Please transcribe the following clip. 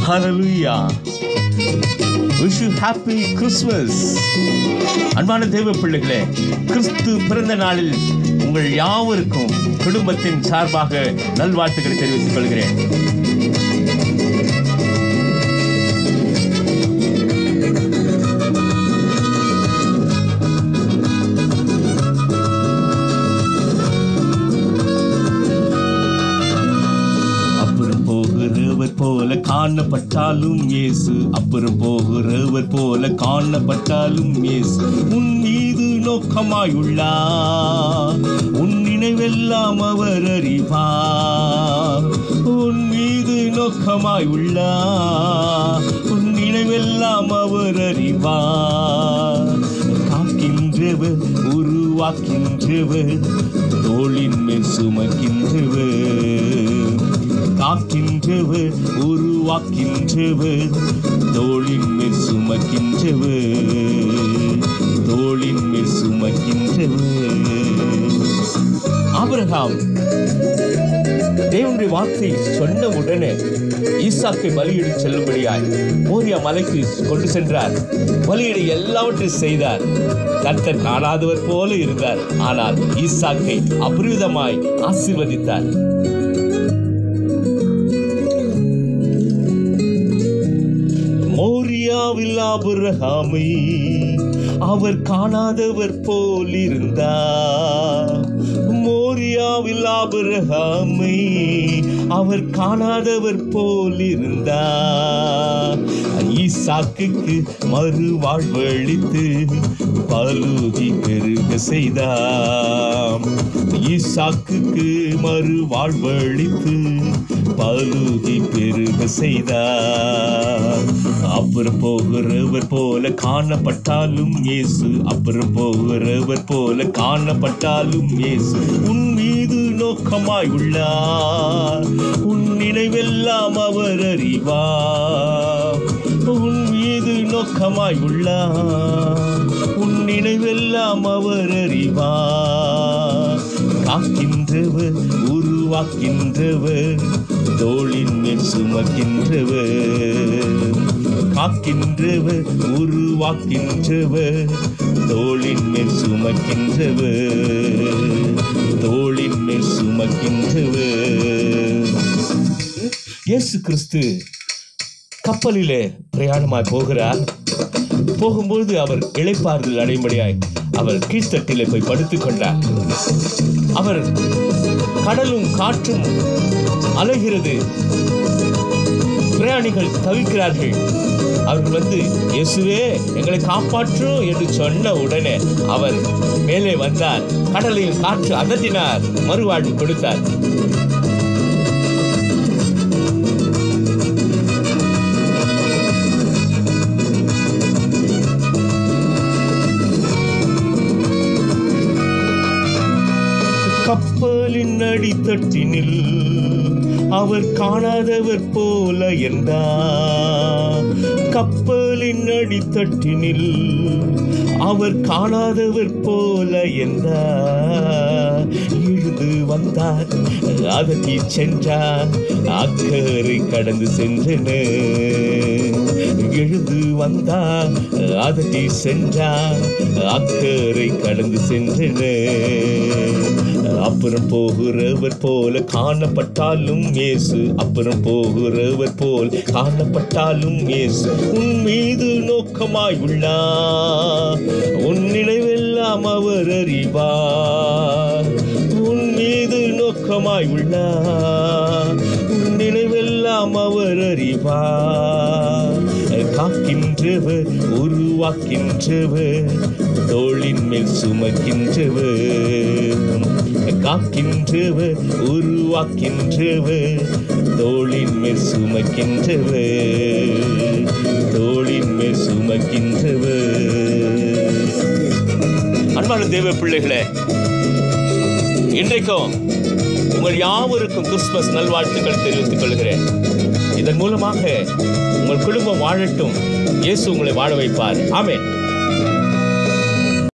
Hallelujah. Wish you happy Christmas. அன்பான தேவ பிள்ளைகளே, கிறிஸ்து பிறந்த நாளில் உங்கள் யாவருக்கும் குடும்பத்தின் சார்பாக நல்வாழ்த்துக்களை தெரிவித்துக் கொள்கிறேன். போல காணப்பட்டாலும் இயேசு, அப்புறம் போகிறவர் போல காணப்பட்டாலும் இயேசு உன் மீது நோக்கமாயுள்ளார். உன் நினைவெல்லாம் அவர் அறிவார். உன் மீது நோக்கமாயுள்ளார். உன் நினைவெல்லாம் அவர் அறிவார். காக்கின்றவர், உருவாக்கின்றவர், தோளின் மேல் சுமக்கின்றவர். காக்கின்றவர், உருவாக்கின்றவர், தோளின் மேல் சுமக்கின்றவர். தோளின் மேல் சுமக்கின்றவர். ஆபிரகாம் தேவனுடைய வார்த்தை சொன்ன உடனே ஈசாக்கை பலியிட செல்லும்படியாய் மோரியா மலைக்கு கொண்டு சென்றார். பலியிட எல்லாவற்றையும் செய்தார். கர்த்தர் காணாதவர் போல இருந்தார். ஆனால் ஈசாக்கை அபரிவிதமாய் ஆசீர்வதித்தார். மோரியாவில் ஆபிரகாமை அவர் காணாதவர் போல் இருந்தார். மோரியாவில் ஆபிரகாமை அவர் காணாதவர் போல் இருந்தார். ஈசாக்குக்கு மறுவாழ்வளித்து பலுகி பெருக செய்தார். ஈசாக்குக்கு மறுவாழ்வளித்து பலுகி பெருக செய்தார். அப்புறம் போகிறவர் போல காணப்பட்டாலும் இயேசு, அப்புறம் போகிறவர் போல காணப்பட்டாலும் இயேசு உன் மீது நோக்கமாய் உள்ளார். உன் நினைவெல்லாம் அவர் அறிவார். உன் மீது நோக்கமாய் உள்ளார். உன் நினைவெல்லாம் அவர் அறிவார். காக்கின்றவர், உருவாக்கின்றவர், தோளின் மேல் சுமக்கின்றவர். காக்கின்றவர், உருவாக்கின்றவர், தோளின் மேல் சுமக்கின்றவர். தோளின் மேல் சுமக்கின்றவர். இயேசு கிறிஸ்து கப்பலிலே பிரயாணமாய் போகிறார். போகும்போது அவர் இளைப்பாறுதல் அடையும்படியாய் அவர் கீழ்த்தட்டிலே போய் படுத்துக் கொண்டார். அவர் கடலும் காற்றும் அலைகிறது. பிரயாணிகள் தவிக்கிறார்கள். அவர்கள் இயேசுவே எங்களை காப்பாற்றும் என்று சொன்ன உடனே அவர் மேலே வந்தார். கடலையும் காற்று அதட்டினார். மறுவாழ்வு கொடுத்தார். கப்பலின் அடித்தட்டினில் அவர் காணாதவர் போல என்றார். கப்பலின் அடித்தட்டினில் அவர் காணாதவர் போல என்றார். எழுந்து வந்தார், அதட்டி சென்றார், அக்கறை கடந்து சென்றனர். எழுந்து வந்தார், அதட்டி சென்றார், அக்கறை கடந்து சென்றனர். அப்புறம் போகிறவர் போல காணப்பட்டாலும் இயேசு, அப்புறம் போகிறவர் போல் காணப்பட்டாலும் இயேசு உன் மீது நோக்கமாய் உள்ளார். உன் நினைவெல்லாம் அவர் அறிவார். உன் மீது நோக்கமாய் உள்ளார். உன் நினைவெல்லாம் அவர் அறிவார். காக்கின்றவர், உருவாக்கின்றவர், தோளின் மேல் சுமக்கின்றவர். காக்கின்றவர், உருவாக்கின்றவர், தோளின் மேல் சுமக்கின்றவர். தோளின் மேல் சுமக்கின்றவர். அன்பான தேவ பிள்ளைகளே, இன்றைக்கும் உங்கள் யாவருக்கும் கிறிஸ்துமஸ் நல்வாழ்த்துக்கள் தெரிவித்துக் கொள்கிறேன். இதன் மூலமாக உங்கள் குடும்பம் வாழட்டும். இயேசு உங்களை வாழ வைப்பார். ஆமென்.